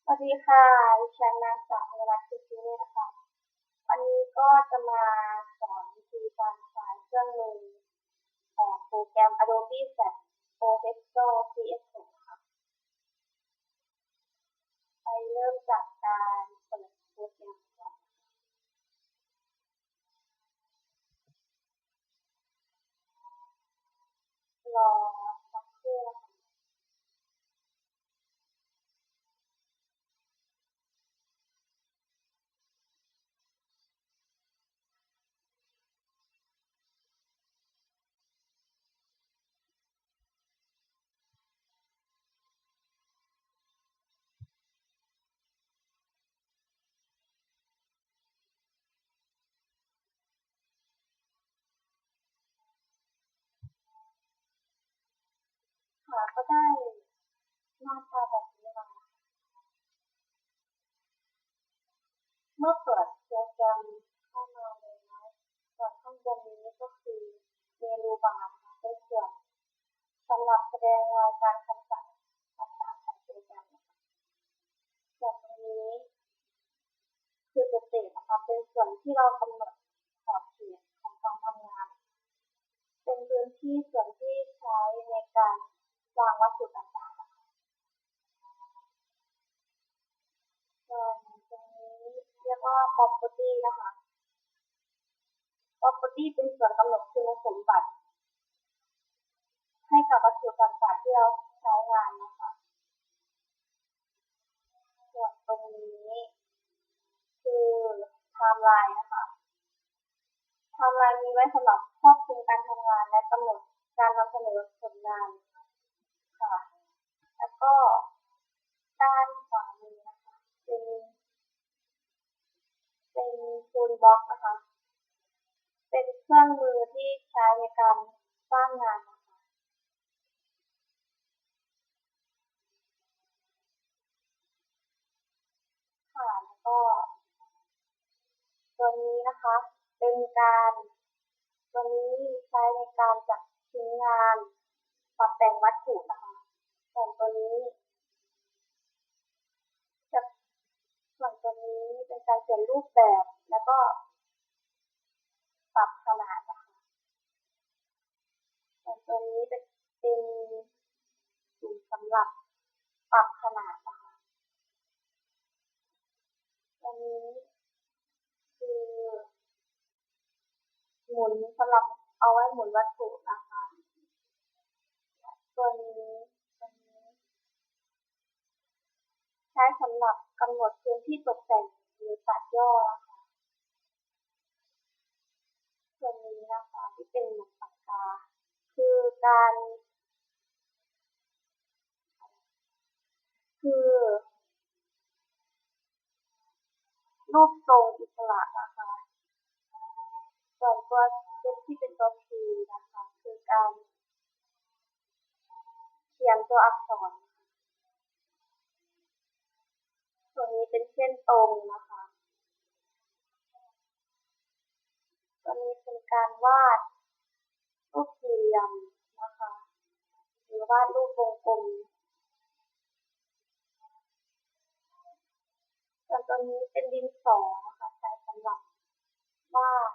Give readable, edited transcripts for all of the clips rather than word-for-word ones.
สวัสดีค่ะดิฉันนางสาวธัญรัตน์คือชื่อเล่นนะคะวันนี้ก็จะมาสอนวิธีการใช้เครื่องมือของโปรแกรม Adobe Flash Professional CS6 ค่ะไปเริ่มจากการเปิดโปรแกรมก่อนรอสักครู่นะคะค่ะก็ได้หน้าตาแบบนี้มาเมื่อเปิดโปรแกรมเข้ามาเลยนะส่วนข้างบนนี้ก็คือเมนูบาร์ค่ะเป็นส่วนสำหรับแสดงรายการคำสั่งต่างๆของโปรแกรมนะคะส่วนตรงนี้คือสเตจนะคะเป็นส่วนที่เรากำหนดขอบเขตของการทำงานเป็นพื้นที่ส่วนที่ใช้ในการวางวัตถุต่างๆนะคะส่วนตรงนี้เรียกว่า property นะคะ property เป็นส่วนกำหนดคุณสมบัติให้กับวัตถุต่างๆที่เราใช้งานนะคะส่วนตรงนี้คือ timeline นะคะไทม์ไลน์มีไว้สำหรับควบคุมการทำงานและกำหนดการนำเสนอผลงานค่ะแล้วก็ด้านขวามือนะคะเป็นทูลบ็อกซ์นะคะเป็นเครื่องมือที่ใช้ในการสร้างงานนะคะค่ะแล้วก็ตัวนี้นะคะเป็นการตัวนี้ใช้ในการจัดชิ้นงานปรับแต่งวัตถุนะคะส่วนตัวนี้จะส่วนตัวนี้เป็นการเปลี่ยนรูปแบบแล้วก็ปรับขนาดนะคะส่วนตัวนี้เป็นปุ่มสำหรับปรับขนาดนะคะตัวนี้คือหมุนสำหรับเอาไว้หมุนวัตถุนะคะตัวนี้ตัวนี้ใช้สำหรับกำหนดพื้นที่ตกแต่งหรือตัดย่อนะคะส่วนนี้นะคะที่เป็นเหมือนปากกาคือการคือรูปทรงอิสระนะคะส่วนตัวที่เป็นตัว P นะคะคือการเขียนตัวอักษรส่วนนี้เป็นเส้นตรงนะคะตัวนี้เป็นการวาดรูปสี่เหลี่ยมนะคะหรือวาดรูปวงกลมส่วนตัวนี้เป็นดินสอนะคะใช้สำหรับวาด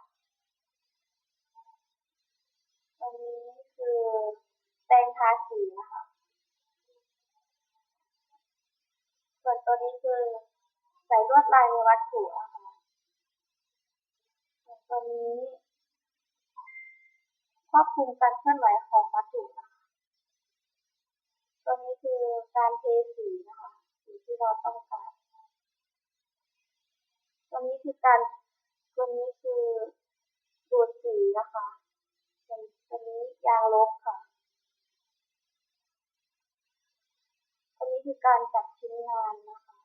ตัวนี้คือแปรงทาสีนะคะส่วนตัวนี้คือใส่ลวดลายในวัตถุนะคะส่วนตัวนี้ควบคุมการเคลื่อนไหวของวัตถุนะคะตัวนี้คือการเทสีนะคะสีที่เราต้องการตัวนี้คือการตัวนี้คือดูดสีนะคะตัวนี้ยางลบค่ะตัวนี้คือการจัดชิ้นงานนะคะ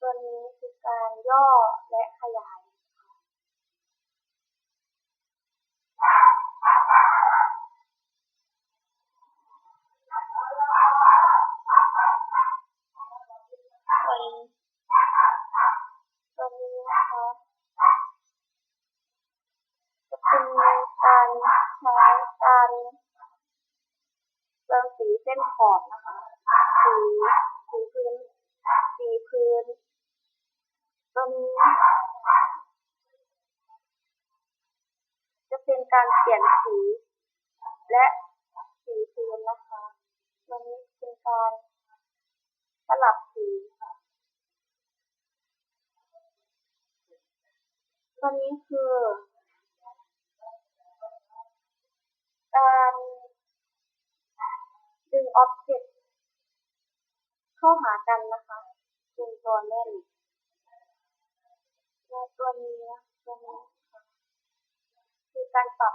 ตัวนี้คือการย่อและขยายตัวนี้ตัวนี้นะคะจะเป็นการใช้การเติมสีเส้น อบนะคะสีพื้นตัวนี้จะเป็นการเปลี่ยนสีและสีพื้นนะคะตัวนี้เป็นการสลับสีค่ะตัวนี้คือการดึงอ็อบเจกต์เข้าหากันนะคะดึงตัวเล่นและตัวนี้คือการปรับ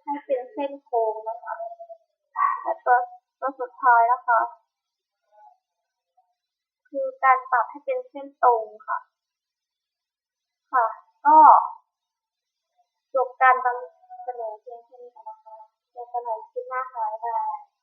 ให้เป็นเส้นโค้งนะคะและตัวสุดท้ายนะคะคือการปรับให้เป็นเส้นตรงค่ะก็จบการนำเสนอเพียงแค่นี้นะคะในสมัยคลิปหน้าค่ะบ๊ายบาย